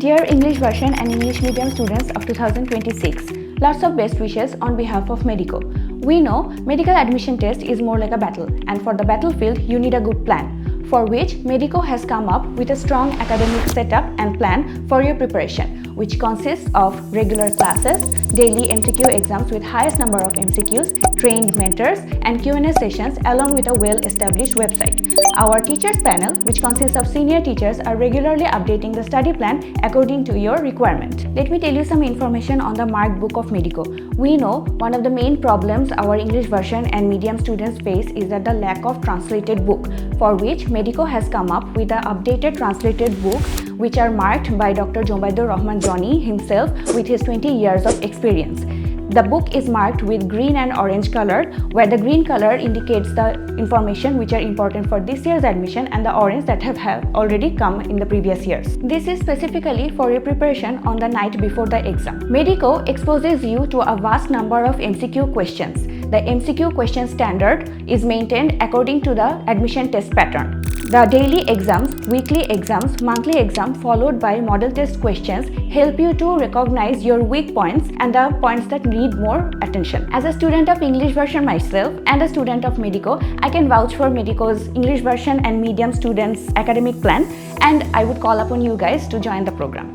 Dear English version and English medium students of 2026, lots of best wishes on behalf of MEDICO. We know medical admission test is more like a battle, and for the battlefield you need a good plan, for which MEDICO has come up with a strong academic setup and plan for your preparation, which consists of regular classes, daily MCQ exams with highest number of MCQs, trained mentors, and Q&A sessions along with a well-established website. Our teachers panel, which consists of senior teachers, are regularly updating the study plan according to your requirement. Let me tell you some information on the marked book of MEDICO. We know one of the main problems our English version and medium students face is that the lack of translated book, for which MEDICO has come up with an updated translated books which are marked by Dr. Jobaidur Rahman Johnny himself with his 20 years of experience. The book is marked with green and orange color, where the green color indicates the information which are important for this year's admission and the orange that have already come in the previous years. This is specifically for your preparation on the night before the exam. MEDICO exposes you to a vast number of MCQ questions. The MCQ question standard is maintained according to the admission test pattern. The daily exams, weekly exams, monthly exam followed by model test questions help you to recognize your weak points and the points that need more attention. As a student of English version myself and a student of MEDICO, I can vouch for MEDICO's English version and medium students academic plan, and I would call upon you guys to join the program.